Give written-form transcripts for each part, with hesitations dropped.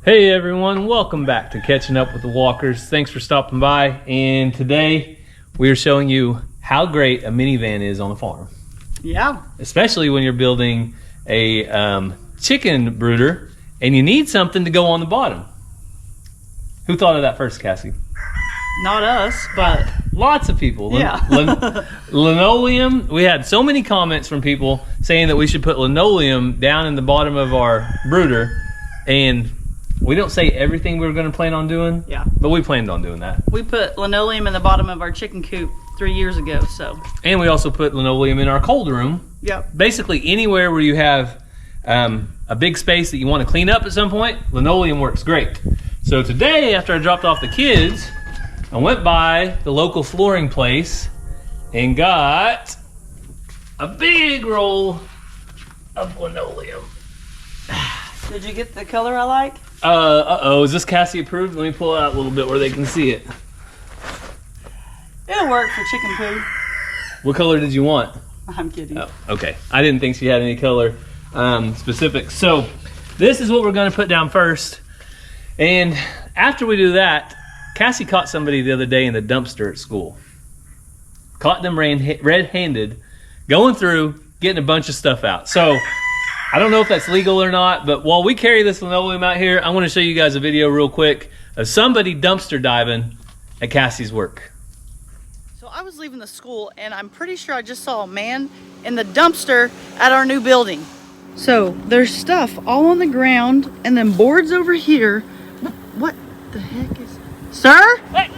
Hey everyone, welcome back to Catching Up with the Walkers. Thanks for stopping by, and today we are showing you how great a minivan is on the farm. Yeah. Especially when you're building a chicken brooder and you need something to go on the bottom. Who thought of that first, Cassie? Not us, but lots of people. Yeah. Linoleum. We had so many comments from people saying that we should put linoleum down in the bottom of our brooder, and we don't say everything we were going to plan on doing. Yeah. But we planned on doing that. We put linoleum in the bottom of our chicken coop 3 years ago, so. And we also put linoleum in our cold room. Yep. Basically anywhere where you have a big space that you want to clean up at some point, linoleum works great. So today, after I dropped off the kids, I went by the local flooring place and got a big roll of linoleum. Did you get the color I like? Uh-oh, is this Cassie approved? Let me pull it out a little bit where they can see it. It'll work for chicken poo. What color did you want? I'm kidding. Oh, okay. I didn't think she had any color specific. So this is what we're going to put down first. And after we do that, Cassie caught somebody the other day in the dumpster at school. Caught them red-handed, going through, getting a bunch of stuff out. So I don't know if that's legal or not, but while we carry this linoleum out here, I want to show you guys a video real quick of somebody dumpster diving at Cassie's work. So I was leaving the school, and I'm pretty sure I just saw a man in the dumpster at our new building. So there's stuff all on the ground, and then boards over here. What the heck is... Sir? Hey!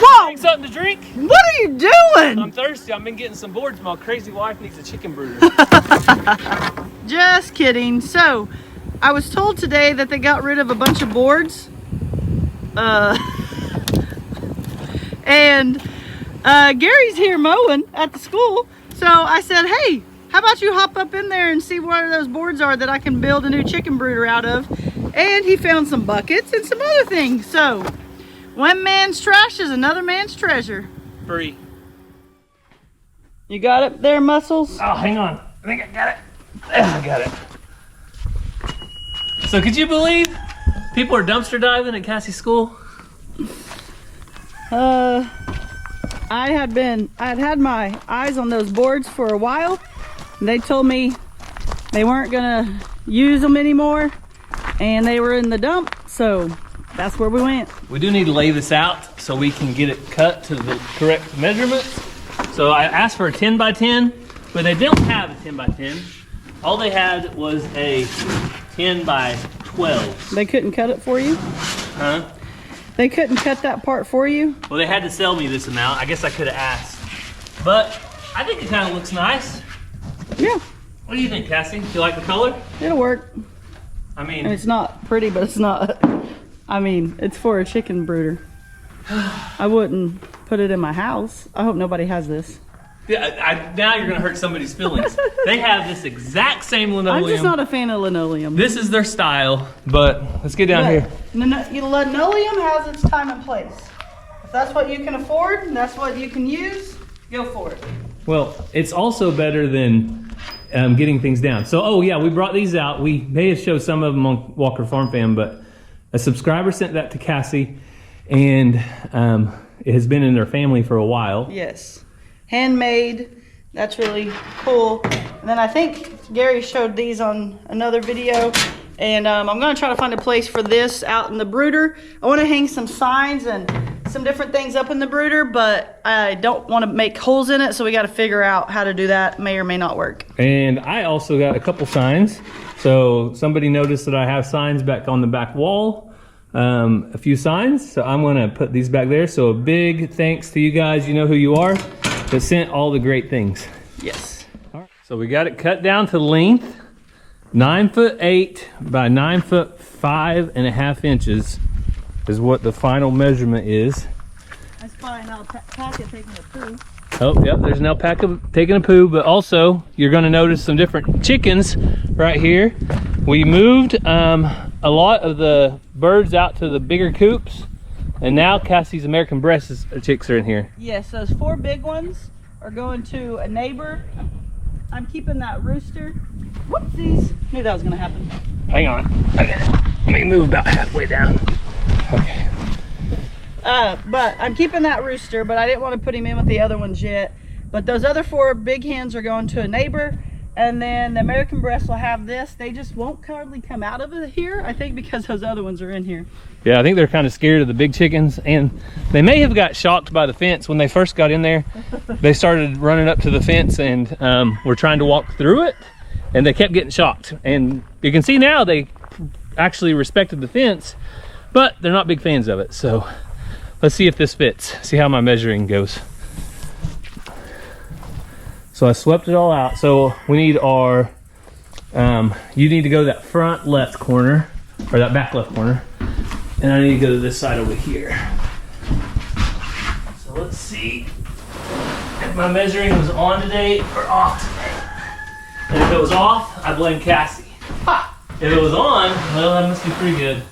Whoa! Need something to drink? What are you doing? I'm thirsty. I've been getting some boards. My crazy wife needs a chicken brooder. Just kidding. So, I was told today that they got rid of a bunch of boards. And Gary's here mowing at the school. So I said, hey, how about you hop up in there and see where those boards are that I can build a new chicken brooder out of. And he found some buckets and some other things. So, one man's trash is another man's treasure. Free. You got it there, Muscles? Oh, hang on. I think I got it. I got it. So could you believe people are dumpster diving at Cassie's school? I had my eyes on those boards for a while. They told me they weren't gonna use them anymore, and they were in the dump, so that's where we went. We do need to lay this out so we can get it cut to the correct measurements. So I asked for a 10 by 10, but they don't have a 10 by 10. All they had was a 10 by 12. They couldn't cut it for you? Huh? They couldn't cut that part for you? Well, they had to sell me this amount. I guess I could have asked. But I think it kind of looks nice. Yeah. What do you think, Cassie? Do you like the color? It'll work. I mean, And it's not pretty, but it's not... I mean, it's for a chicken brooder. I wouldn't put it in my house. I hope nobody has this. yeah, now you're going to hurt somebody's feelings. They have this exact same linoleum. I'm just not a fan of linoleum. This is their style, but let's get down here. Linoleum has its time and place. If that's what you can afford, and that's what you can use, go for it. Well, it's also better than getting things down. So, oh yeah, we brought these out. We may have showed some of them on Walker Farm Fam, but a subscriber sent that to Cassie, and it has been in their family for a while. Yes. Handmade. That's really cool. And then I think Gary showed these on another video. And I'm going to try to find a place for this out in the brooder. I want to hang some signs and some different things up in the brooder, but I don't want to make holes in it, so we got to figure out how to do that. May or may not work. And I also got a couple signs. So somebody noticed that I have signs back on the back wall, a few signs. So I'm going to put these back there. So a big thanks to you guys, you know who you are, that sent all the great things. Yes. All right. So we got it cut down to length, 9'8" by 9'5.5" inches is what the final measurement is. That's probably an alpaca taking a poo. Oh, yep, there's an alpaca taking a poo, but also you're going to notice some different chickens right here. We moved a lot of the birds out to the bigger coops, and now Cassie's American breast chicks are in here. Yes, those 4 big ones are going to a neighbor. I'm keeping that rooster. Whoopsies. Knew that was going to happen. Hang on. Okay. Let me move about halfway down. Okay. But I'm keeping that rooster, but I didn't want to put him in with the other ones yet. But those other 4 big hens are going to a neighbor, and then the American breast will have this. They just won't hardly come out of here, I think, because those other ones are in here. Yeah, I think they're kind of scared of the big chickens, and they may have got shocked by the fence when they first got in there. They started running up to the fence and were trying to walk through it, and they kept getting shocked. And you can see now they actually respected the fence, but they're not big fans of it. So let's see if this fits, see how my measuring goes. So I swept it all out. So we need our, you need to go to that front left corner, or that back left corner. And I need to go to this side over here. So let's see if my measuring was on today or off today. And if it was off, I blame Cassie. Ha! If it was on, well, that must be pretty good.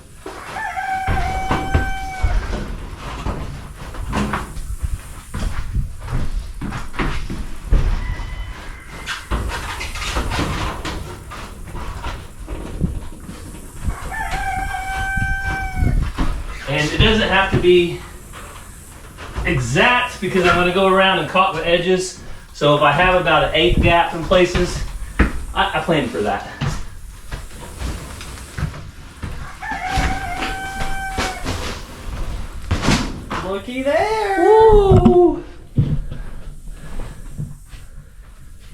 And it doesn't have to be exact because I'm going to go around and caulk the edges. So if I have about an 1/8 gap in places, I plan for that. Looky there! Woo!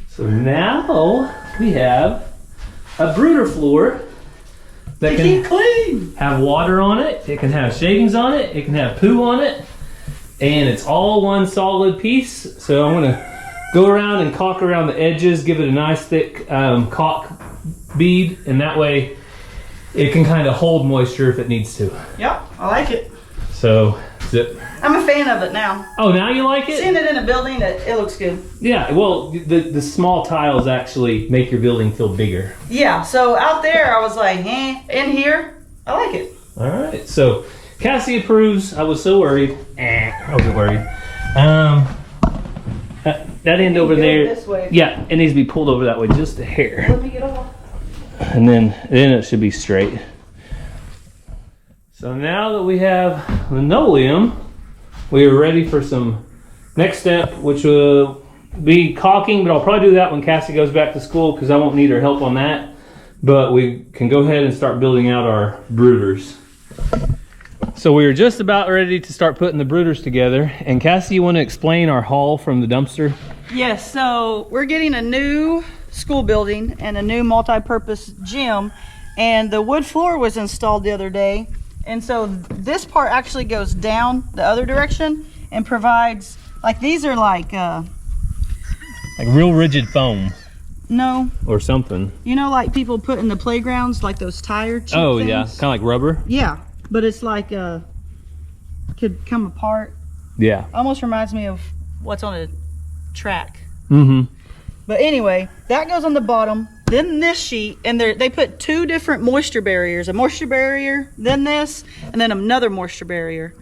So now we have a brooder floor that can keep clean. Have water on it, it can have shavings on it, it can have poo on it, and it's all one solid piece. So I'm gonna go around and caulk around the edges, give it a nice thick caulk bead, and that way it can kind of hold moisture if it needs to. Yep, I like it. So zip. I'm a fan of it now. Oh, now you like it? Seeing it in a building, it looks good. Yeah, well, the small tiles actually make your building feel bigger. Yeah, so out there I was like, eh. In here, I like it. All right, so Cassie approves. I was so worried. I wasn't worried. That end over there. This way. Yeah, it needs to be pulled over that way just a hair. Let me get off. And then it should be straight. So now that we have linoleum, we are ready for some next step, which will be caulking, but I'll probably do that when Cassie goes back to school because I won't need her help on that. But we can go ahead and start building out our brooders. So we were just about ready to start putting the brooders together. And Cassie, you want to explain our haul from the dumpster? Yes, so we're getting a new school building and a new multi-purpose gym, and the wood floor was installed the other day. And so this part actually goes down the other direction and provides, like, these are like real rigid foam. No. Or something. You know, like people put in the playgrounds, like those tire chip Oh, things? yeah, kind of like rubber. Yeah, but it's like could come apart. Yeah. Almost reminds me of what's on a track. Mm-hmm. But anyway, that goes on the bottom. Then this sheet, and they put 2 different moisture barriers. A moisture barrier, then this, and then another moisture barrier.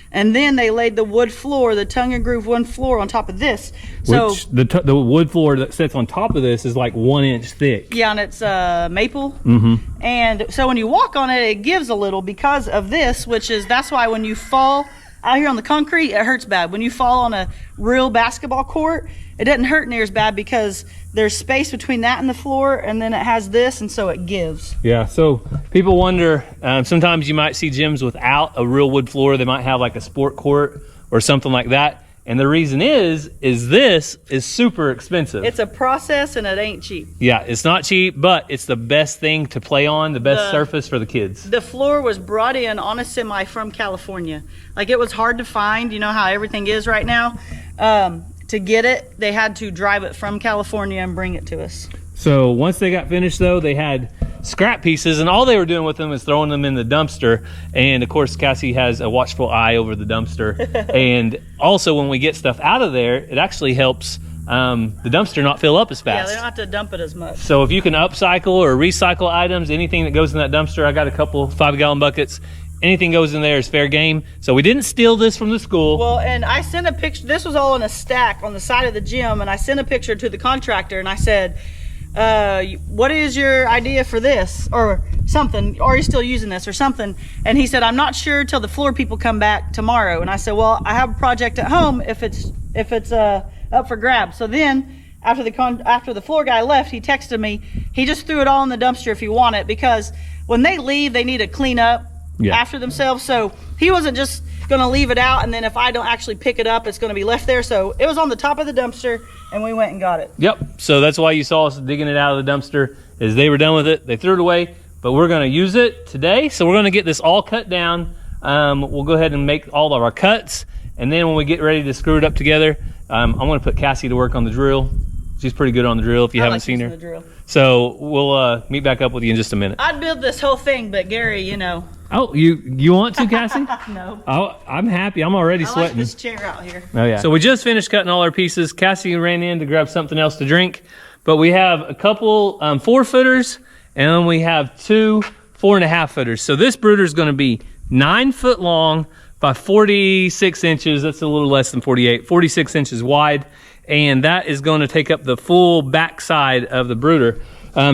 And then they laid the wood floor, the tongue and groove wood floor on top of this. So which the wood floor that sits on top of this is like 1 inch thick. yeah, and it's maple. Mm-hmm. And so when you walk on it, it gives a little because of this, that's why when you fall out here on the concrete, it hurts bad. When you fall on a real basketball court, it doesn't hurt near as bad because there's space between that and the floor, and then it has this, and so it gives. Yeah, so people wonder, sometimes you might see gyms without a real wood floor. They might have like a sport court or something like that. And the reason is this is super expensive. It's a process, and it ain't cheap. Yeah, it's not cheap, but it's the best thing to play on, the best surface for the kids. The floor was brought in on a semi from California. Like, it was hard to find, you know how everything is right now. To get it, they had to drive it from California and bring it to us. So once they got finished, though, they had scrap pieces, and all they were doing with them was throwing them in the dumpster. And of course, Cassie has a watchful eye over the dumpster. And also, when we get stuff out of there, it actually helps the dumpster not fill up as fast. Yeah, they don't have to dump it as much. So if you can upcycle or recycle items, anything that goes in that dumpster, I got a couple 5-gallon buckets. Anything goes in there is fair game. So we didn't steal this from the school. Well, and I sent a picture. This was all in a stack on the side of the gym, and I sent a picture to the contractor, and I said, what is your idea for this or something? Are you still using this or something? And he said, I'm not sure till the floor people come back tomorrow. And I said, well, I have a project at home if it's up for grabs. So then after the floor guy left, he texted me. He just threw it all in the dumpster if you want it, because when they leave, they need to clean up after themselves. So he wasn't just going to leave it out, and then if I don't actually pick it up, it's going to be left there. So it was on the top of the dumpster, and we went and got it. Yep. So that's why you saw us digging it out of the dumpster, is they were done with it. They threw it away, but we're going to use it today. So we're going to get this all cut down. We'll go ahead and make all of our cuts, and then when we get ready to screw it up together, I'm going to put Cassie to work on the drill. She's pretty good on the drill if you haven't seen her. The drill. So we'll meet back up with you in just a minute. I'd build this whole thing, but Gary, you know. Oh, you want to, Cassie? No. Oh, I'm happy. I'm already sweating. I like this chair out here. Oh, yeah. So we just finished cutting all our pieces. Cassie ran in to grab something else to drink. But we have a couple 4-footers, and then we have 2 4.5 footers. So this brooder is going to be 9 foot long by 46 inches. That's a little less than 48. 46 inches wide. And that is going to take up the full back side of the brooder.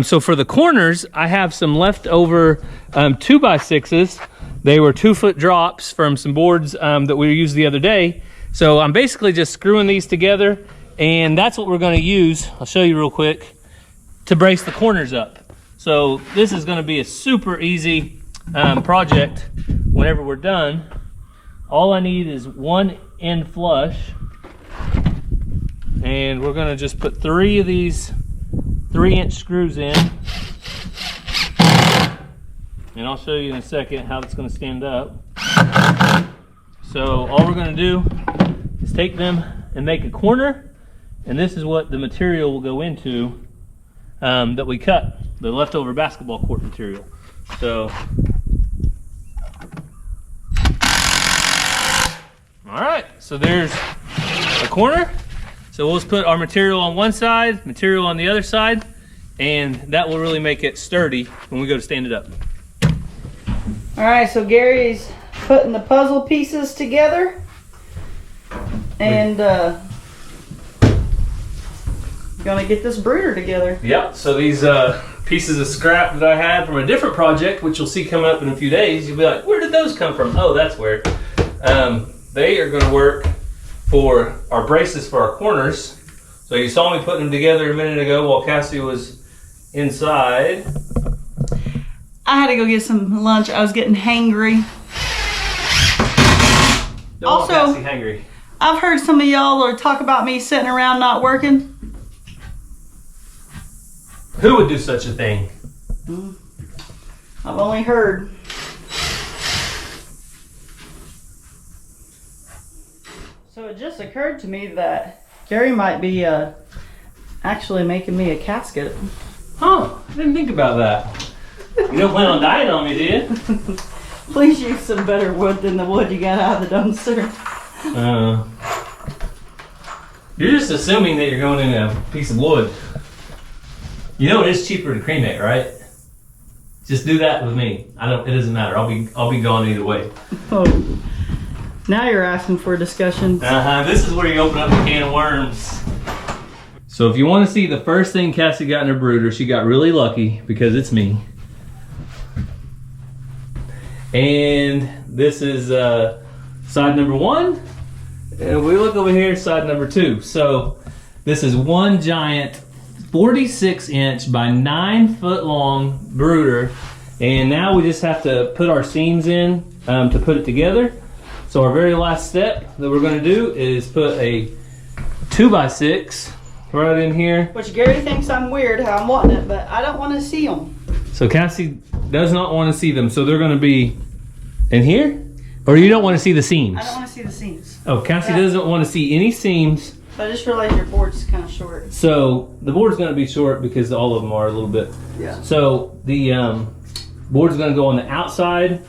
So for the corners, I have some leftover 2x6s. They were 2-foot drops from some boards that we used the other day. So I'm basically just screwing these together, and that's what we're going to use. I'll show you real quick to brace the corners up. So this is going to be a super easy project whenever we're done. All I need is 1 end flush. And we're going to just put 3 of these 3-inch screws in. And I'll show you in a second how it's going to stand up. So all we're going to do is take them and make a corner. And this is what the material will go into that we cut, the leftover basketball court material. So, all right, so there's a corner. So we'll just put our material on one side, material on the other side, and that will really make it sturdy when we go to stand it up. All right, so Gary's putting the puzzle pieces together, and gonna get this brooder together. Yep, so these pieces of scrap that I had from a different project, which you'll see coming up in a few days, you'll be like, where did those come from? Oh, that's where. They are gonna work for our braces for our corners. So you saw me putting them together a minute ago while Cassie was inside. I had to go get some lunch. I was getting hangry. Don't also, want Cassie hangry. I've heard some of y'all talk about me sitting around not working. Who would do such a thing? I've only heard. So it just occurred to me that Gary might be actually making me a casket. Huh, I didn't think about that. You don't plan on dying on me, do you? Please use some better wood than the wood you got out of the dumpster. You're just assuming that you're going in a piece of wood. You know it is cheaper to cremate, right? Just do that with me. It doesn't matter. I'll be gone either way. Oh. Now you're asking for a discussion. This is where you open up a can of worms. So if you want to see the first thing Cassie got in her brooder, she got really lucky because it's me. And this is side number 1. And we look over here, side number 2. So this is one giant 46-inch by 9-foot long brooder. And now we just have to put our seams in to put it together. So our very last step that we're going to do is put a 2x6 right in here. Which Gary thinks I'm weird how I'm wanting it, but I don't want to see them. So Cassie does not want to see them. So they're going to be in here? Or you don't want to see the seams? I don't want to see the seams. Oh, Cassie doesn't want to see any seams. I just realized your board's kind of short. So the board's going to be short because all of them are a little bit. Yeah. So the board's going to go on the outside.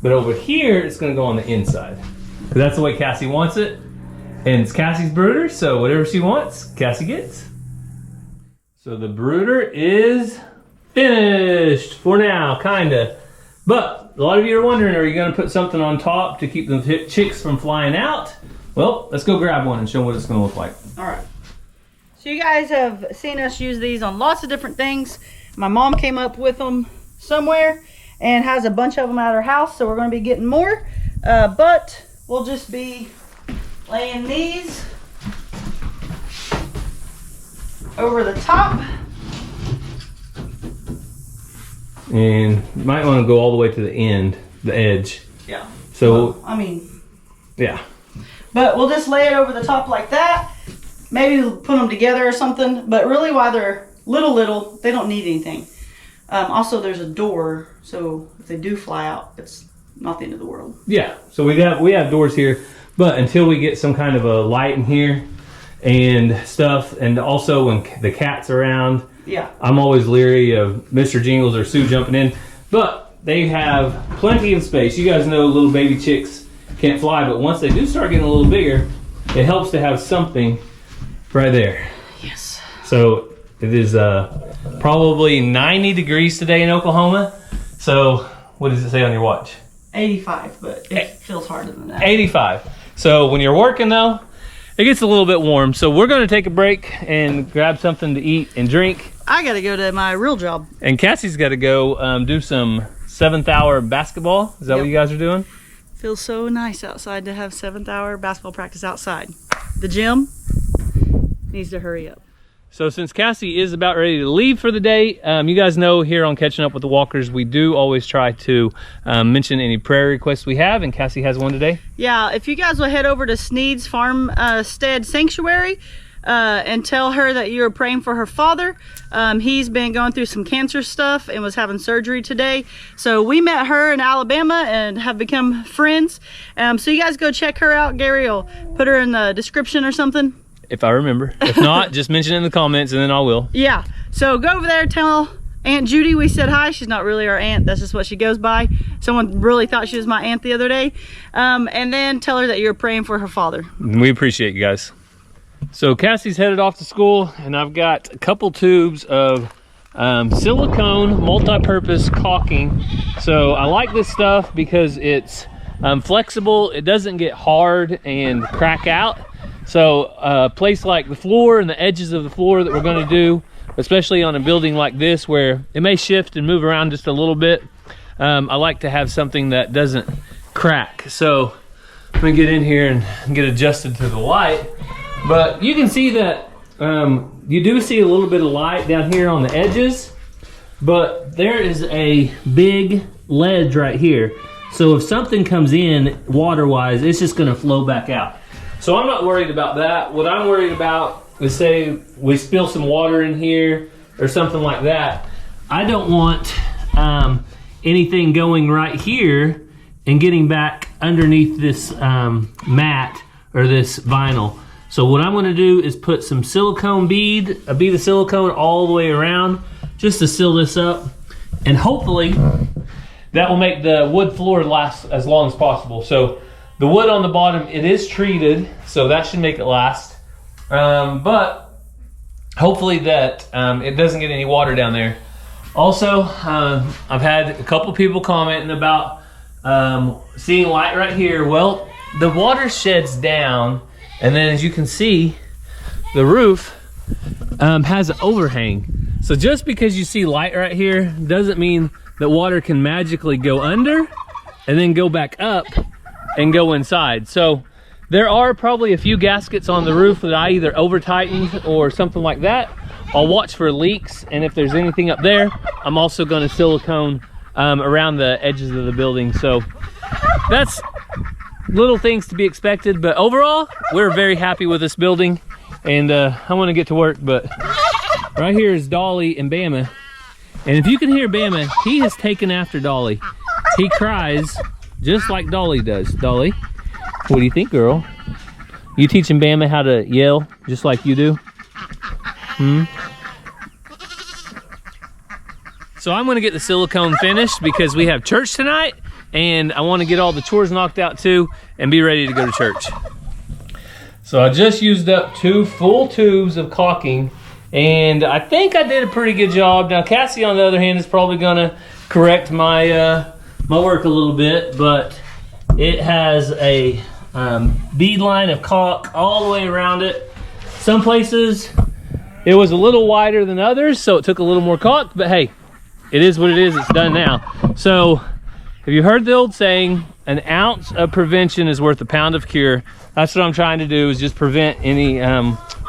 But over here, it's going to go on the inside. Because that's the way Cassie wants it. And it's Cassie's brooder, so whatever she wants, Cassie gets. So the brooder is finished for now, kind of. But a lot of you are wondering, are you going to put something on top to keep the chicks from flying out? Well, let's go grab one and show them what it's going to look like. All right. So you guys have seen us use these on lots of different things. My mom came up with them somewhere and has a bunch of them at her house, so we're going to be getting more. But we'll just be laying these over the top. And you might want to go all the way to the end, the edge. Yeah. So, well, I mean, yeah. But we'll just lay it over the top like that. Maybe put them together or something. But really, while they're little, they don't need anything. Also, there's a door, so if they do fly out, it's not the end of the world. Yeah. So we have doors here, but until we get some kind of a light in here and stuff, and also when the cat's around, yeah, I'm always leery of Mr. Jingles or Sue jumping in. But they have plenty of space. You guys know little baby chicks can't fly, but once they do start getting a little bigger, it helps to have something right there. Yes. So it is probably 90 degrees today in Oklahoma. So what does it say on your watch? 85, but it feels harder than that. 85. So when you're working though, it gets a little bit warm. So we're going to take a break and grab something to eat and drink. I got to go to my real job. And Cassie's got to go do some 7th hour basketball. Is that what you guys are doing? Feels so nice outside to have 7th hour basketball practice outside. The gym needs to hurry up. So since Cassie is about ready to leave for the day, you guys know here on Catching Up with the Walkers, we do always try to mention any prayer requests we have, and Cassie has one today. Yeah, if you guys will head over to Sneed's Farmstead Sanctuary and tell her that you are praying for her father. He's been going through some cancer stuff and was having surgery today. So we met her in Alabama and have become friends. So you guys go check her out. Gary will put her in the description or something. If I remember. If not, just mention it in the comments and then I will. Yeah. So go over there, tell Aunt Judy we said hi. She's not really our aunt. That's just what she goes by. Someone really thought she was my aunt the other day. And then tell her that you're praying for her father. We appreciate you guys. So Cassie's headed off to school and I've got a couple tubes of silicone multi-purpose caulking. So I like this stuff because it's flexible. It doesn't get hard and crack out. So a place like the floor and the edges of the floor that we're going to do, especially on a building like this where it may shift and move around just a little bit, I like to have something that doesn't crack. So I'm going to get in here and get adjusted to the light. But you can see that you do see a little bit of light down here on the edges, but there is a big ledge right here. So if something comes in water-wise, it's just going to flow back out. So I'm not worried about that. What I'm worried about is, say we spill some water in here or something like that. I don't want anything going right here and getting back underneath this mat or this vinyl. So what I'm gonna do is put some silicone bead, a bead of silicone all the way around just to seal this up. And hopefully that will make the wood floor last as long as possible. So the wood on the bottom, it is treated, so that should make it last. But hopefully that it doesn't get any water down there. Also, I've had a couple people commenting about seeing light right here. Well, the water sheds down, and then as you can see, the roof has an overhang. So just because you see light right here doesn't mean that water can magically go under and then go back up and go inside. So there are probably a few gaskets on the roof that I either over tightened or something like that. I'll watch for leaks, and if there's anything up there, I'm also going to silicone around the edges of the building. So that's little things to be expected, but overall we're very happy with this building, and I want to get to work. But right here is Dolly and Bama, and if you can hear Bama, he has taken after Dolly. He cries just like Dolly does. Dolly, what do you think, girl? You teaching Bama how to yell just like you do? So I'm gonna get the silicone finished because we have church tonight, and I want to get all the chores knocked out too and be ready to go to church. So I just used up 2 full tubes of caulking, and I think I did a pretty good job. Now Cassie, on the other hand, is probably gonna correct my my work a little bit, but it has a bead line of caulk all the way around it. Some places It was a little wider than others, so it took a little more caulk, but hey, it is what it is. It's done now. So have you heard the old saying, an ounce of prevention is worth a pound of cure? That's what I'm trying to do, is just prevent any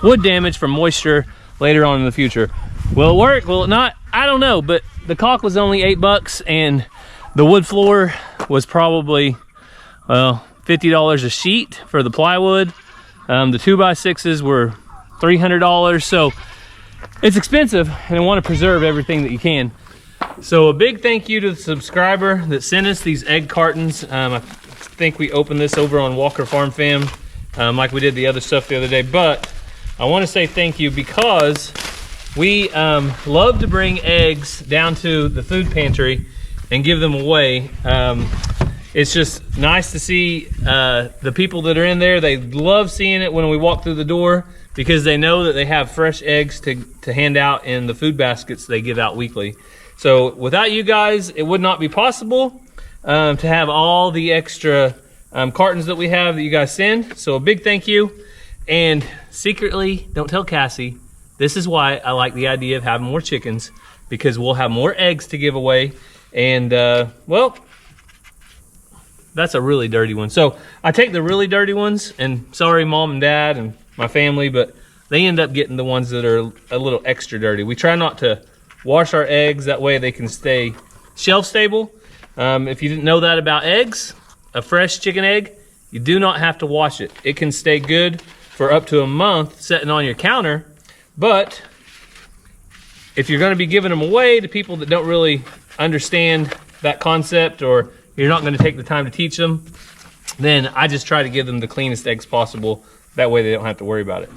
wood damage from moisture later on in the future. Will it work? Will it not? I don't know, but the caulk was only $8 and the wood floor was probably, well, $50 a sheet for the plywood. The 2x6s were $300, so it's expensive, and I want to preserve everything that you can. So a big thank you to the subscriber that sent us these egg cartons. I think we opened this over on Walker Farm Fam, like we did the other stuff the other day, but I want to say thank you because we love to bring eggs down to the food pantry and give them away. It's just nice to see the people that are in there. They love seeing it when we walk through the door because they know that they have fresh eggs to hand out in the food baskets they give out weekly. So without you guys, it would not be possible to have all the extra cartons that we have that you guys send. So a big thank you. And secretly, don't tell Cassie, this is why I like the idea of having more chickens, because we'll have more eggs to give away. And well, that's a really dirty one. So I take the really dirty ones, and sorry mom and dad and my family, but they end up getting the ones that are a little extra dirty. We try not to wash our eggs, that way they can stay shelf stable. If you didn't know that about eggs, a fresh chicken egg, you do not have to wash it. It can stay good for up to a month sitting on your counter. But if you're going to be giving them away to people that don't really understand that concept, or you're not going to take the time to teach them, then I just try to give them the cleanest eggs possible. That way they don't have to worry about it.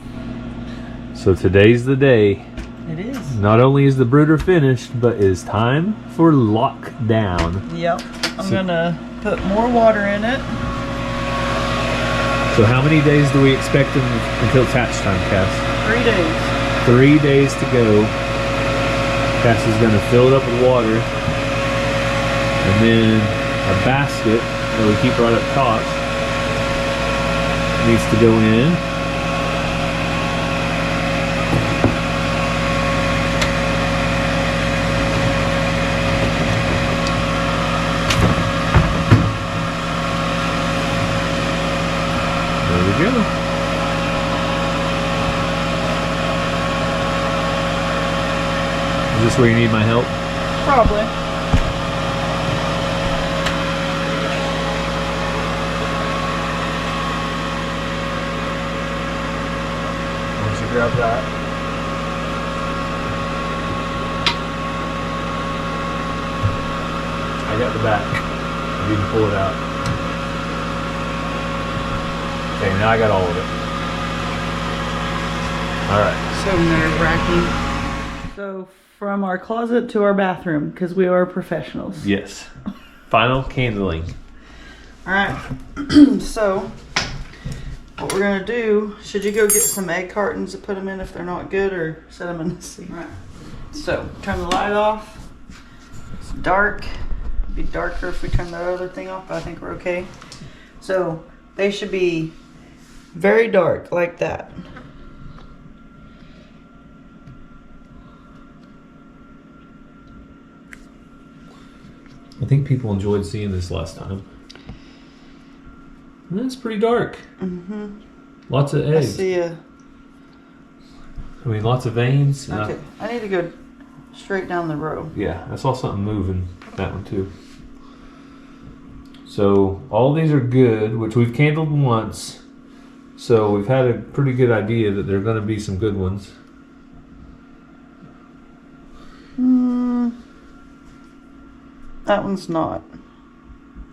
So today's the day. It is. Not only is the brooder finished, but it is time for lockdown. Yep. I'm gonna put more water in it. So how many days do we expect until hatch time, Cass? 3 days. 3 days to go. Cass is gonna fill it up with water. And then a basket that we keep right up top needs to go in. There we go. Is this where you need my help? Probably. Once you grab that. I got the back. You can pull it out. Okay, now I got all of it. Alright. So nerve-wracking. So from our closet to our bathroom, because we are professionals. Yes. Final candling. Alright. So what we're gonna do, should you go get some egg cartons to put them in if they're not good, or set them in the sink? Right. So turn the light off. It's dark. It'd be darker if we turn that other thing off, but I think we're okay. So they should be very dark, like that. I think people enjoyed seeing this last time. That's pretty dark. Mm-hmm. Lots of I eggs. see a... I mean, lots of veins. Okay, I need to go straight down the row. Yeah, I saw something moving. That one too. So all these are good, which we've candled once. So we've had a pretty good idea that there are going to be some good ones. That one's not.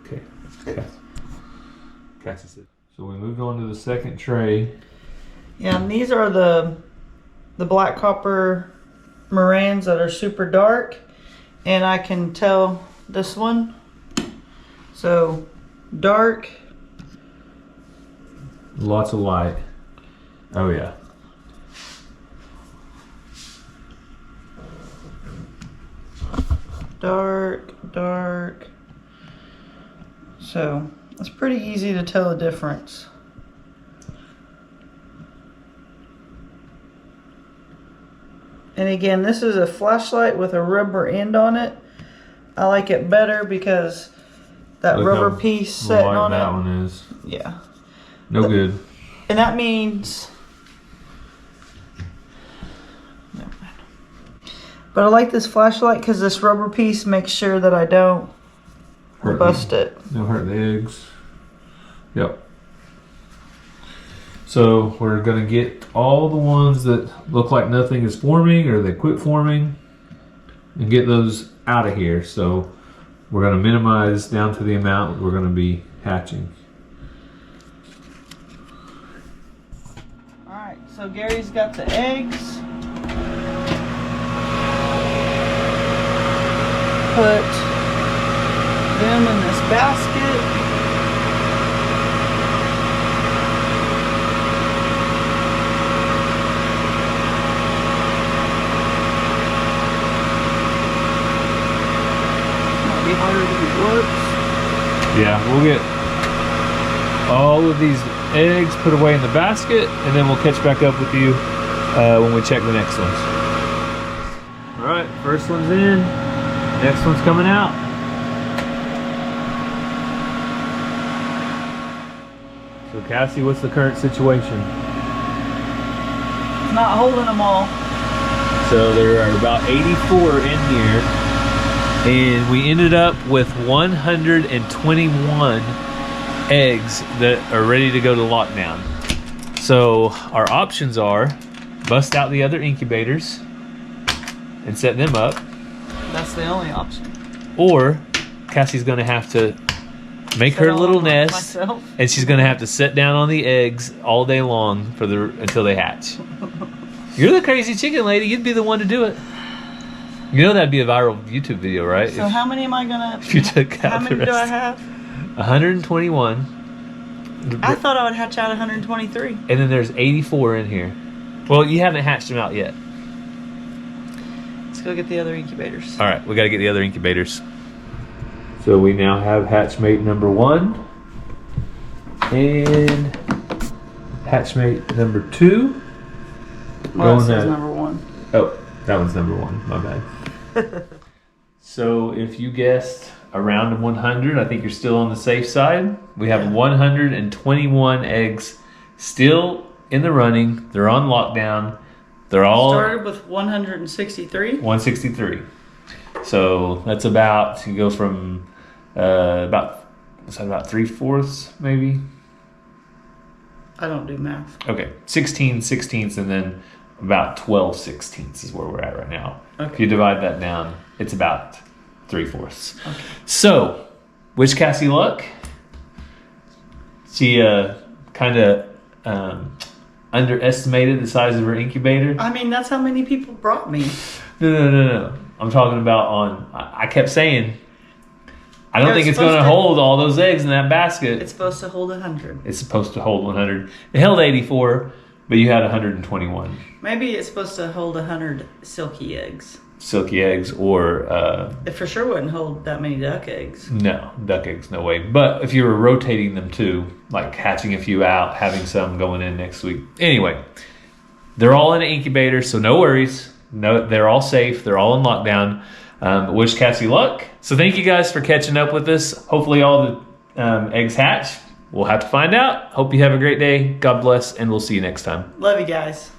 Okay. Catches it. So we moved on to the second tray. Yeah, and these are the black copper Morans that are super dark, and I can tell this one. So dark. Lots of light. Oh yeah. Dark, dark. So it's pretty easy to tell the difference. And again, this is a flashlight with a rubber end on it. I like it better because that rubber piece setting on it. That one is. Yeah. No good. And that means... Never mind. But I like this flashlight because this rubber piece makes sure that I don't bust it. Don't hurt the eggs. Yep. So we're going to get all the ones that look like nothing is forming or they quit forming and get those out of here. So we're going to minimize down to the amount we're going to be hatching. Alright, so Gary's got the eggs. Put them in this basket. Yeah, we'll get all of these eggs put away in the basket and then we'll catch back up with you when we check the next ones. Alright, first one's in, next one's coming out. So Cassie, what's the current situation? It's not holding them all. So there are about 84 in here. And we ended up with 121 eggs that are ready to go to lockdown. So our options are bust out the other incubators and set them up. That's the only option. Or Cassie's gonna have to make her little nest and she's gonna have to sit down on the eggs all day long until they hatch. You're the crazy chicken lady, you'd be the one to do it. You know that'd be a viral YouTube video, right? So how many am I gonna... If you took out how many do I have? 121. I thought I would hatch out 123. And then there's 84 in here. Well, you haven't hatched them out yet. Let's go get the other incubators. All right, we got to get the other incubators. So we now have hatchmate number 1 and hatchmate number 2. Well, that says number 1. Oh, that one's number 1. My bad. So if you guessed around 100, I think you're still on the safe side. We have 121 eggs still in the running. They're on lockdown. They're all started with 163. 163. So that's about, you go from about 3/4 maybe. I don't do math. Okay, 16 sixteenths and then about 12 sixteenths is where we're at right now. Okay. If you divide that down, it's about 3/4. Okay. So, wish Cassie luck. She kind of underestimated the size of her incubator. I mean, that's how many people brought me. No. I'm talking about I kept saying, I don't think it's going to hold all those eggs in that basket. It's supposed to hold 100. It's supposed to hold 100. It held 84, but you had 121. Maybe it's supposed to hold 100 silky eggs. Silky eggs or... it for sure wouldn't hold that many duck eggs. No, duck eggs, no way. But if you were rotating them too, like hatching a few out, having some going in next week. Anyway, they're all in an incubator, so no worries. No, they're all safe. They're all in lockdown. Wish Cassie luck. So thank you guys for catching up with us. Hopefully all the eggs hatch. We'll have to find out. Hope you have a great day. God bless, and we'll see you next time. Love you guys.